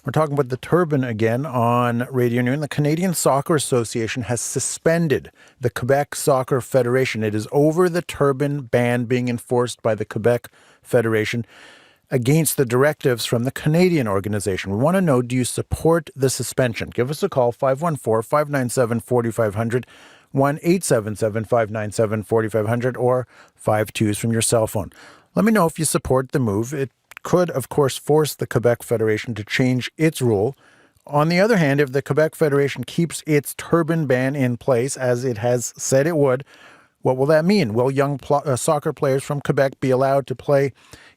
We're talking about the turban again on Radio Noon. The Canadian Soccer Association has suspended the Quebec Soccer Federation. It is over the turban ban being enforced by the Quebec Federation against the directives from the Canadian organization. We want to know, do you support the suspension? Give us a call, 514-597-4500, 1-877-597-4500, or 52s from your cell phone. Let me know if you support the move. It could, of course, force the Quebec Federation to change its rule. On the other hand, if the Quebec Federation keeps its turban ban in place, as it has said it would, what will that mean? Will young soccer players from Quebec be allowed to play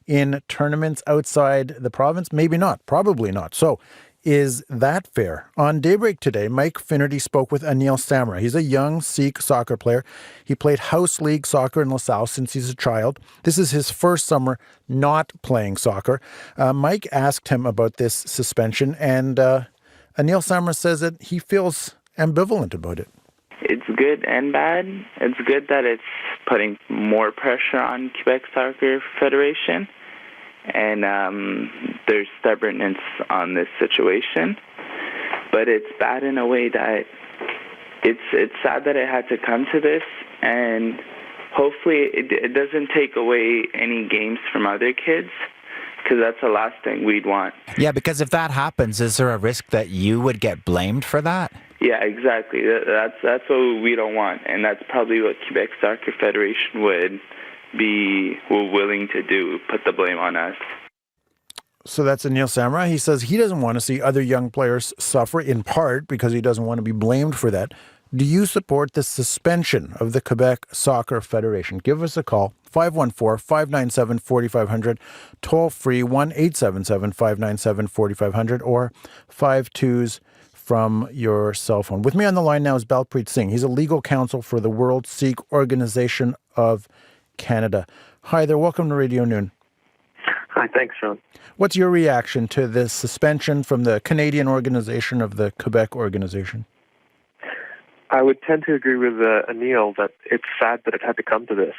in tournaments outside the province? Maybe not. Probably not. So is that fair? On Daybreak today, Mike Finnerty spoke with Anil Samra. He's a young Sikh soccer player. He played house league soccer in LaSalle since he's a child. This is his first summer not playing soccer. Mike asked him about this suspension, and Anil Samra says that he feels ambivalent about it. It's good and bad. It's good that it's putting more pressure on Quebec Soccer Federation, and there's stubbornness on this situation. But it's bad in a way that it's sad that it had to come to this, and hopefully it doesn't take away any games from other kids, because that's the last thing we'd want. Yeah, because if that happens, is there a risk that you would get blamed for that? Yeah, exactly. That's what we don't want, and that's probably what Quebec Soccer Federation would be willing to do, put the blame on us. So that's Anil Samra. He says he doesn't want to see other young players suffer, in part because he doesn't want to be blamed for that. Do you support the suspension of the Quebec Soccer Federation? Give us a call, 514-597-4500, toll free, 1-877-597-4500, or 52s from your cell phone. With me on the line now is Balpreet Singh. He's a legal counsel for the World Sikh Organization of Canada. Hi there. Welcome to Radio Noon. Hi, thanks, Sean. What's your reaction to this suspension from the Canadian organization of the Quebec organization? I would tend to agree with Anil that it's sad that it had to come to this.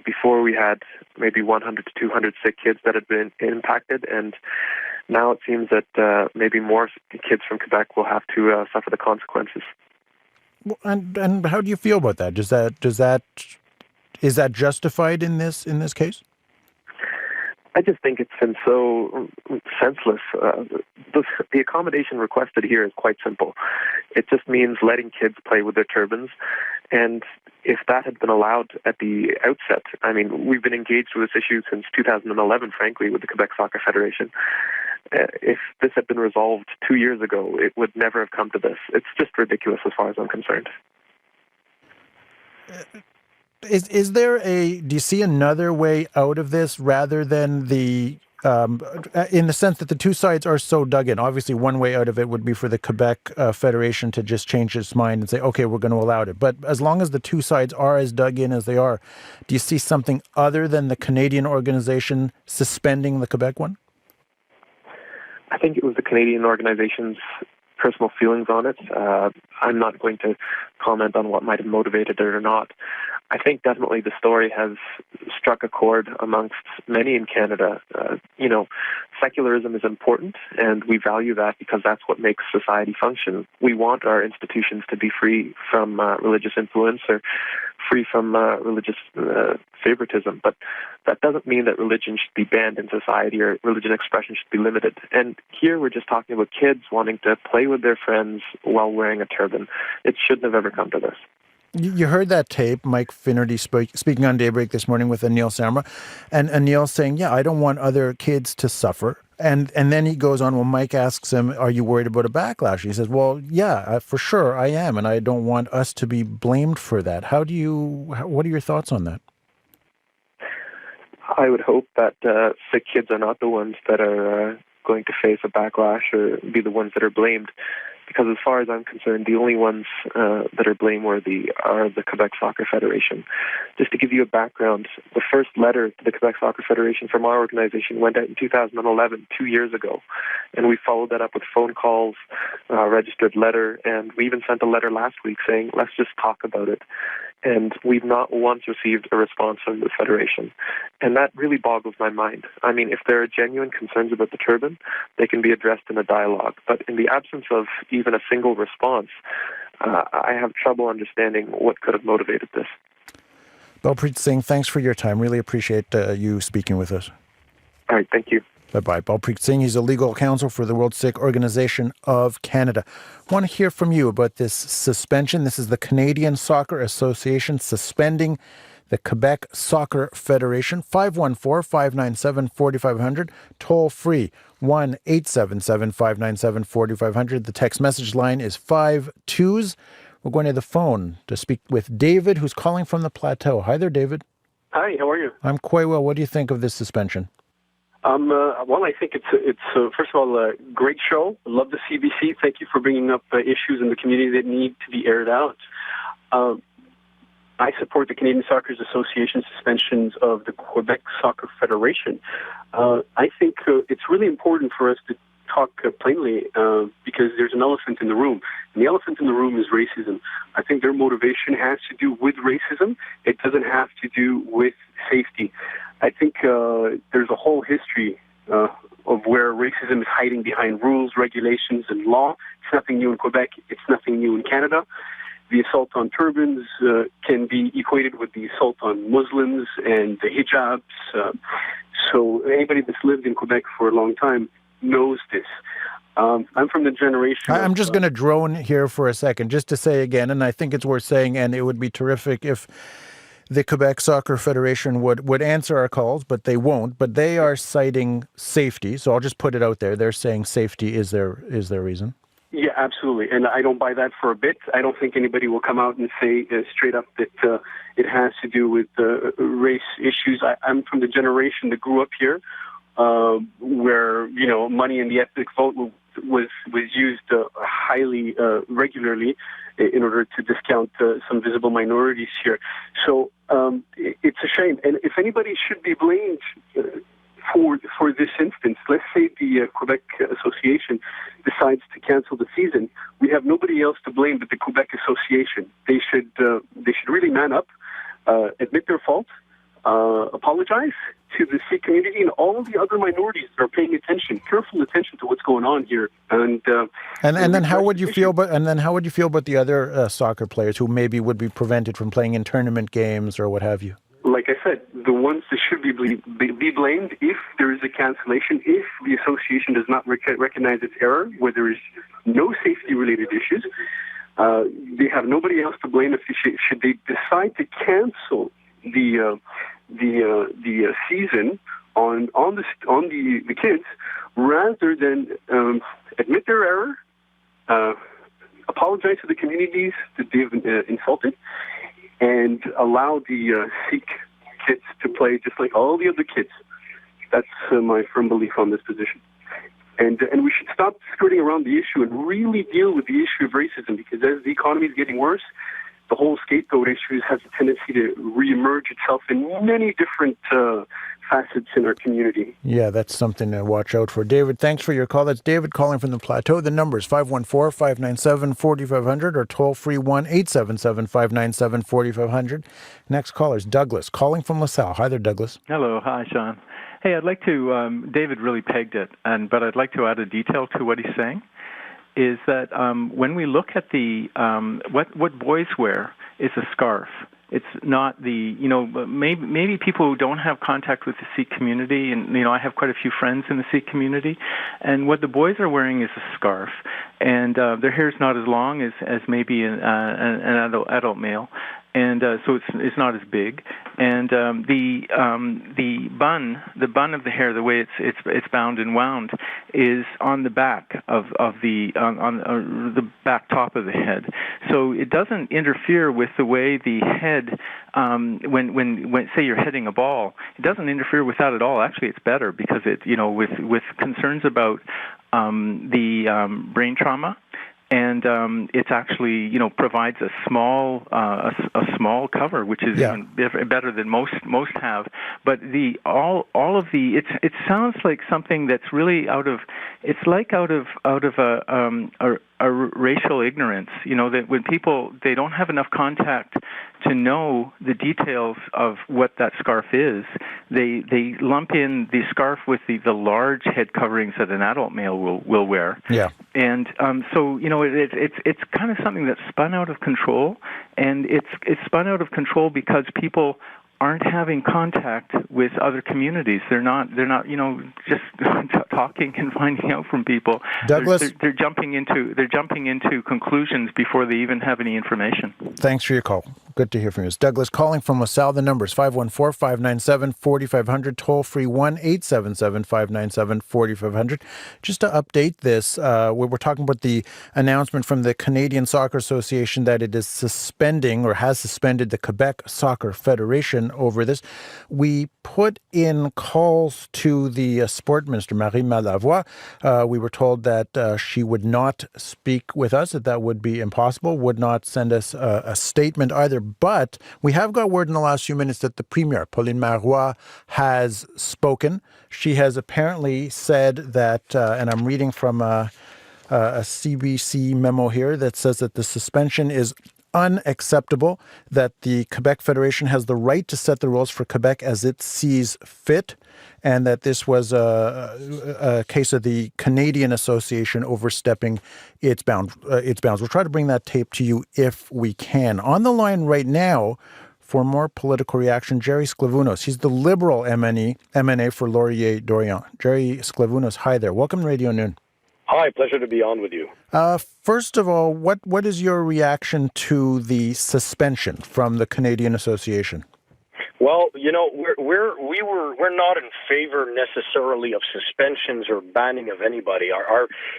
Before we had maybe 100 to 200 Sikh kids that had been impacted, and now it seems that maybe more kids from Quebec will have to suffer the consequences. And how do you feel about that? Is that justified in this case? I just think it's been so senseless. The accommodation requested here is quite simple. It just means letting kids play with their turbans. And if that had been allowed at the outset, I mean, we've been engaged with this issue since 2011, frankly, with the Quebec Soccer Federation. If this had been resolved 2 years ago, it would never have come to this. It's just ridiculous as far as I'm concerned. Is there do you see another way out of this rather than in the sense that the two sides are so dug in? Obviously, one way out of it would be for the Quebec Federation to just change its mind and say, okay, we're going to allow it. But as long as the two sides are as dug in as they are, do you see something other than the Canadian organization suspending the Quebec one? I think it was the Canadian organization's personal feelings on it. I'm not going to comment on what might have motivated it or not. I think definitely the story has struck a chord amongst many in Canada. Secularism is important, and we value that because that's what makes society function. We want our institutions to be free from religious influence or free from religious favoritism, but that doesn't mean that religion should be banned in society or religion expression should be limited. And here we're just talking about kids wanting to play with their friends while wearing a turban. It shouldn't have ever come to this. You heard that tape, Mike Finnerty speaking on Daybreak this morning with Anil Samra, and Anil saying, yeah, I don't want other kids to suffer. And then he goes on, well, Mike asks him, are you worried about a backlash? He says, well, yeah, for sure I am, and I don't want us to be blamed for that. What are your thoughts on that? I would hope that Sikh kids are not the ones that are going to face a backlash or be the ones that are blamed. Because as far as I'm concerned, the only ones that are blameworthy are the Quebec Soccer Federation. Just to give you a background, the first letter to the Quebec Soccer Federation from our organization went out in 2011, 2 years ago. And we followed that up with phone calls, registered letter, and we even sent a letter last week saying, let's just talk about it. And we've not once received a response from the Federation. And that really boggles my mind. I mean, if there are genuine concerns about the turban, they can be addressed in a dialogue. But in the absence of even a single response, I have trouble understanding what could have motivated this. Balpreet Singh, thanks for your time. Really appreciate you speaking with us. All right, thank you. Bye-bye. Balpreet Singh, he's a legal counsel for the World Sikh Organization of Canada. I want to hear from you about this suspension. This is the Canadian Soccer Association suspending the Quebec Soccer Federation. 514-597-4500, toll free 1-877-597-4500. The text message line is 52s. We're going to the phone to speak with David, who's calling from the Plateau. Hi there, David. Hi, how are you? I'm quite well. What do you think of this suspension? Well, I think it's first of all, a great show. I love the CBC. Thank you for bringing up issues in the community that need to be aired out. I support the Canadian Soccer Association suspensions of the Quebec Soccer Federation. I think it's really important for us to talk plainly because there's an elephant in the room. And the elephant in the room is racism. I think their motivation has to do with racism. It doesn't have to do with safety. I think there's a whole history of where racism is hiding behind rules, regulations, and law. It's nothing new in Quebec. It's nothing new in Canada. The assault on turbans can be equated with the assault on Muslims and the hijabs. So anybody that's lived in Quebec for a long time knows this. I'm from the generation... I'm just going to drone here for a second, just to say again, and I think it's worth saying, and it would be terrific if the Quebec Soccer Federation would answer our calls, but they won't. But they are citing safety, so I'll just put it out there. They're saying safety is their reason. Yeah, absolutely. And I don't buy that for a bit. I don't think anybody will come out and say straight up that it has to do with race issues. I'm from the generation that grew up here where, money in the ethnic vote was used highly regularly in order to discount some visible minorities here. So it's a shame. And if anybody should be blamed for this instance, let's say the Quebec Association decides to cancel the season, we have nobody else to blame but the Quebec Association. They should really man up, admit their fault, apologize to the Sikh community and all the other minorities that are paying careful attention to what's going on here. And then how would you feel? How would you feel about the other soccer players who maybe would be prevented from playing in tournament games or what have you? Like I said, the ones that should be blamed if there is a cancellation, if the association does not recognize its error, where there is no safety-related issues, they have nobody else to blame if should they decide to cancel the season on the kids, rather than admit their error, apologize to the communities that they've insulted, and allow the Sikh kids to play just like all the other kids. That's my firm belief on this position. And we should stop skirting around the issue and really deal with the issue of racism, because as the economy is getting worse, the whole scapegoat issue has a tendency to reemerge itself in many different facets in our community. Yeah, that's something to watch out for. David, thanks for your call. That's David calling from the Plateau. The number is 514-597-4500 or toll-free 1-877-597-4500. Next caller is Douglas calling from LaSalle. Hi there, Douglas. Hello. Hi, Sean. Hey, I'd like to, David really pegged it, but I'd like to add a detail to what he's saying, is that when we look at the what boys wear is a scarf. It's not maybe people who don't have contact with the Sikh community, and I have quite a few friends in the Sikh community, and what the boys are wearing is a scarf, and their hair is not as long as maybe an adult male, and so it's not as big, and the bun of the hair, the way it's bound and wound, is on the back of the on the back top of the head, so it doesn't interfere with the way the head when say you're heading a ball, it doesn't interfere with that at all. Actually, it's better because it with concerns about the brain trauma and it's actually provides a small cover, which is even better than most have. But all of the it sounds like something that's really out of a racial ignorance. That when people they don't have enough contact to know the details of what that scarf is, they lump in the scarf with the large head coverings that an adult male will wear. Yeah. And so it's kind of something that's spun out of control, and it's spun out of control because people aren't having contact with other communities. They're not just talking and finding out from people. Douglas, they're jumping into conclusions before they even have any information. Thanks for your call. Good to hear from you. It's Douglas calling from LaSalle. The number is 514-597-4500, toll free 1-877-597-4500. Just to update this, we're talking about the announcement from the Canadian Soccer Association that it is suspending or has suspended the Quebec Soccer Federation over this. We put in calls to the sport minister, Marie Malavoie. We were told that she would not speak with us, that would be impossible, would not send us a statement either. But we have got word in the last few minutes that the Premier, Pauline Marois, has spoken. She has apparently said that, and I'm reading from a CBC memo here that says that the suspension is unacceptable, that the Quebec Federation has the right to set the rules for Quebec as it sees fit, and that this was a case of the Canadian Association overstepping its bounds. We'll try to bring that tape to you if we can. On the line right now, for more political reaction, Gerry Sklavounos. He's the Liberal MNA for Laurier-Dorion. Gerry Sklavounos, hi there. Welcome to Radio Noon. Hi, pleasure to be on with you. First of all, what is your reaction to the suspension from the Canadian Association? Well, we're not in favor necessarily of suspensions or banning of anybody.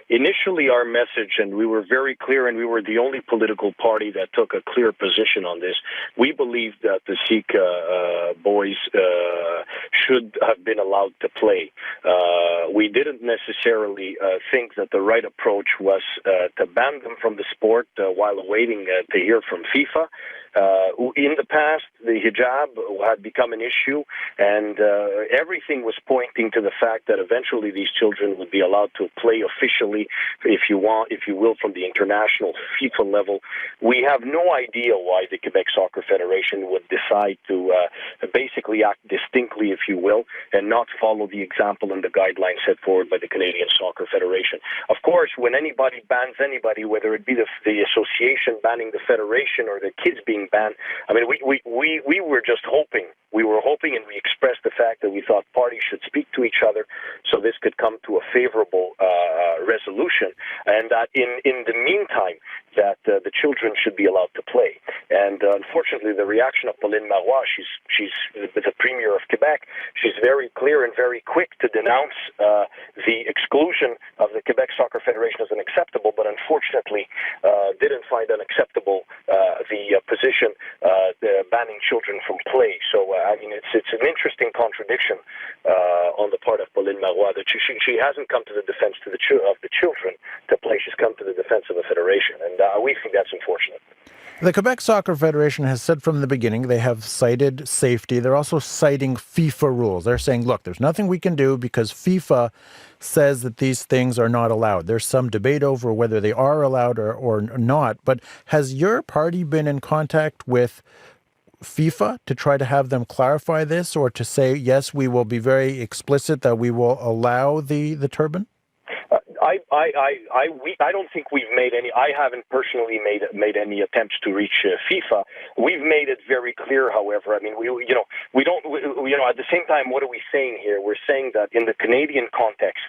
Initially our message, and we were very clear, and we were the only political party that took a clear position on this. We believe that the Sikh boys should have been allowed to play. We didn't necessarily think that the right approach was to ban them from the sport while awaiting to hear from FIFA. In the past, the hijab had become an issue, and everything was pointing to the fact that eventually these children would be allowed to play officially, if you will, from the international FIFA level. We have no idea why the Quebec Soccer Federation would decide to basically act distinctly, if you will, and not follow the example and the guidelines set forward by the Canadian Soccer Federation. Of course, when anybody bans anybody, whether it be the association banning the federation or the kids being banned, I mean, we were just hoping. We were hoping, and we expressed the fact that we thought parties should speak to each other so this could come to a favorable resolution, and that in the meantime that the children should be allowed to play. And unfortunately, the reaction of Pauline Marois, she's the Premier of Quebec, she's very clear and very quick to denounce the exclusion of the Quebec Soccer Federation as unacceptable, but unfortunately didn't find unacceptable the position banning children from play. So I mean, it's an interesting contradiction on the part of Pauline Marois that she hasn't come to the defense of the children to play. She's come to the defense of the federation, and we think that's unfortunate. The Quebec Soccer Federation has said from the beginning they have cited safety. They're also citing FIFA rules. They're saying, look, there's nothing we can do because FIFA says that these things are not allowed. There's some debate over whether they are allowed or not. But has your party been in contact with FIFA to try to have them clarify this, or to say, yes, we will be very explicit that we will allow the turban? I don't think we've made any. I haven't personally made any attempts to reach FIFA. We've made it very clear, however. I mean, we don't. At the same time, what are we saying here? We're saying that in the Canadian context,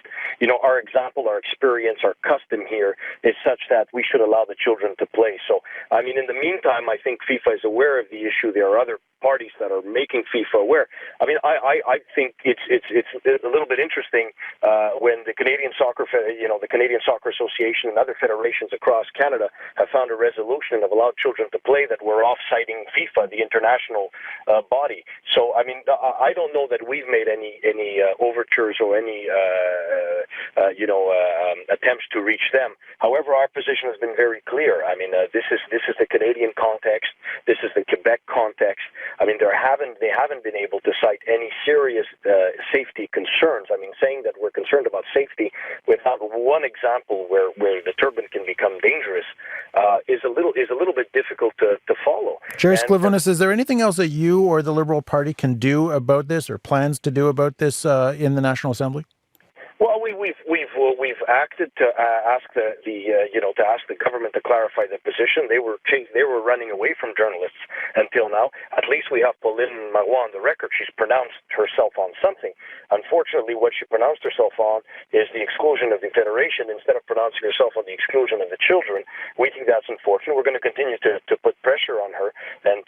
our example, our experience, our custom here is such that we should allow the children to play. So, I mean, in the meantime, I think FIFA is aware of the issue. There are other parties that are making FIFA aware. I mean, I think it's a little bit interesting when the Canadian Soccer, the Canadian Soccer Association and other federations across Canada have found a resolution and have allowed children to play that were off-citing FIFA, the international body. So, I mean, I don't know that we've made any overtures or any attempts to reach them. However, our position has been very clear. I mean, this is the Canadian context. This is the Quebec context. I mean, they haven't been able to cite any serious safety concerns. I mean, saying that we're concerned about safety without one example where the turban can become dangerous is a little bit difficult to follow. Gerry Sklavounos, is there anything else that you or the Liberal Party can do about this, or plans to do about this in the National Assembly? Well, we've acted to ask the government to clarify the position. They were running away from journalists until now. At least we have Pauline Marois on the record. She's pronounced herself on something. Unfortunately, what she pronounced herself on is the exclusion of the federation instead of pronouncing herself on the exclusion of the children. We think that's unfortunate. We're going to continue to put pressure on her and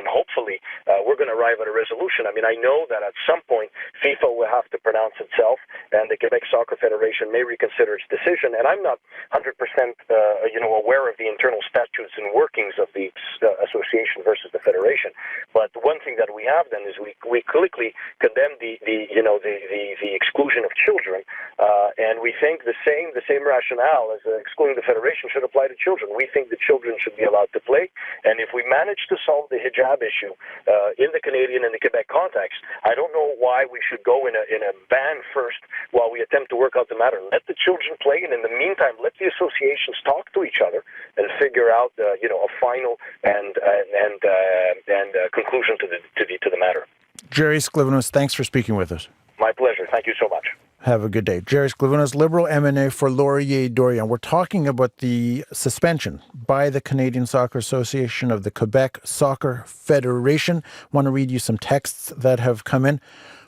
hopefully we're going to arrive at a resolution. I mean, I know that at some point FIFA will have to pronounce itself, and the Quebec Soccer Federation may reconsider its decision. And I'm not 100% aware of the internal statutes and workings of the association versus the federation. But one thing that we have done is we quickly condemn the exclusion of children, and we think the same rationale as excluding the federation should apply to children. We think the children should be allowed to play, and if we manage to solve the hijab issue in the Canadian and the Quebec context, I don't know why we should go in a ban first while we attempt to work out the matter. Let the children play, and in the meantime, let the associations talk to each other and figure out a final and conclusion to the matter. Gerry Sklavounos, thanks for speaking with us. My pleasure. Thank you so much. Have a good day. Gerry Sklavounos, Liberal MNA for Laurier-Dorion. We're talking about the suspension by the Canadian Soccer Association of the Quebec Soccer Federation. I want to read you some texts that have come in.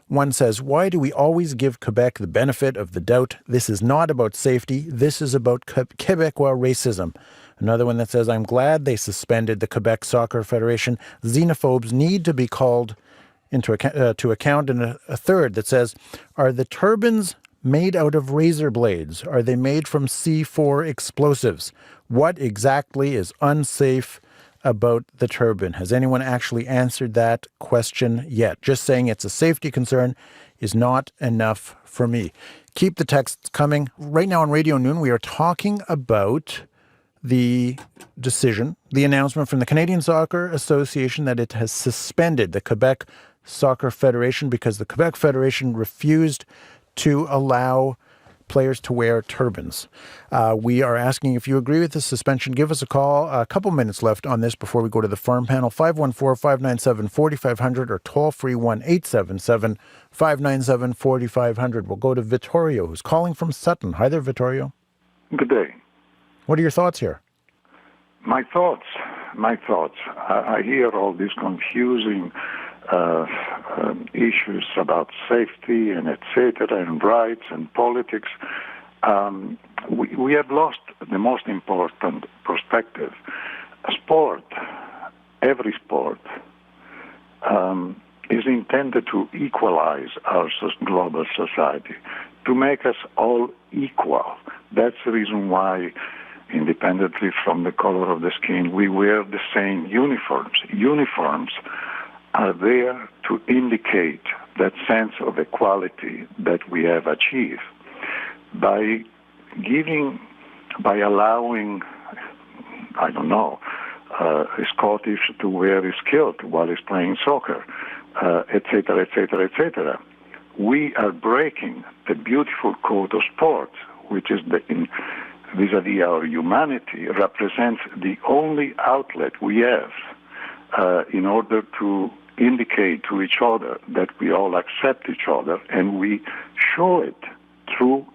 One says, why do we always give Quebec the benefit of the doubt? This is not about safety. This is about Quebecois racism. Another one that says, I'm glad they suspended the Quebec Soccer Federation. Xenophobes need to be called to account. And a third that says, are the turbans made out of razor blades? Are they made from C4 explosives? What exactly is unsafe about the turban? Has anyone actually answered that question yet? Just saying it's a safety concern is not enough for me. Keep the texts coming. Right now on Radio Noon, we are talking about the decision, the announcement from the Canadian Soccer Association that it has suspended the Quebec Soccer Federation because the Quebec Federation refused to allow players to wear turbans. We are asking if you agree with the suspension. Give us a call. A couple minutes left on this before we go to the farm panel. 514-597-4500 or toll-free 1-877-597-4500. We'll go to Vittorio, who's calling from Sutton. Hi there, Vittorio. Good day. What are your thoughts here? My thoughts. I hear all these confusing issues about safety and etc. and rights and politics. We have lost the most important perspective. Sport, every sport, is intended to equalize our global society, to make us all equal. That's the reason why, independently from the color of the skin, we wear the same uniforms. Uniforms are there to indicate that sense of equality that we have achieved. By allowing, a Scottish to wear his kilt while he's playing soccer, etc., etc., we are breaking the beautiful code of sport, which is vis-a-vis our humanity, represents the only outlet we have in order to indicate to each other that we all accept each other, and we show it through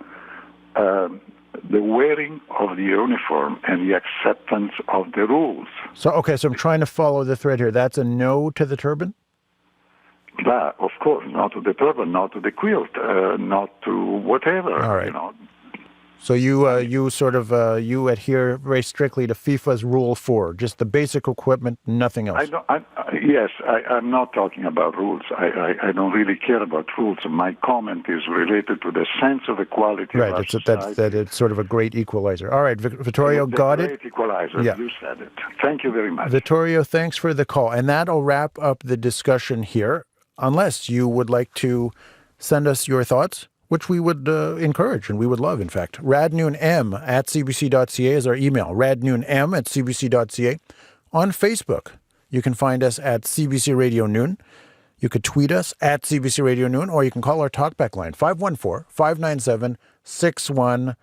the wearing of the uniform and the acceptance of the rules. So I'm trying to follow the thread here. That's a no to the turban? Yeah, of course, not to the turban, not to the quilt, not to whatever. All right. So you sort of you adhere very strictly to FIFA's Rule 4, just the basic equipment, nothing else. I'm not talking about rules. I don't really care about rules. My comment is related to the sense of equality Right, of our it's society. that it's sort of a great equalizer. All right, Vittorio, got it? Great equalizer, Yeah. you said it. Thank you very much. Vittorio, thanks for the call. And that'll wrap up the discussion here, unless you would like to send us your thoughts, which we would encourage and we would love, in fact. radnoonm@cbc.ca is our email, radnoonm@cbc.ca. On Facebook, you can find us at CBC Radio Noon. You could tweet us at CBC Radio Noon, or you can call our talkback line, 514-597-6161.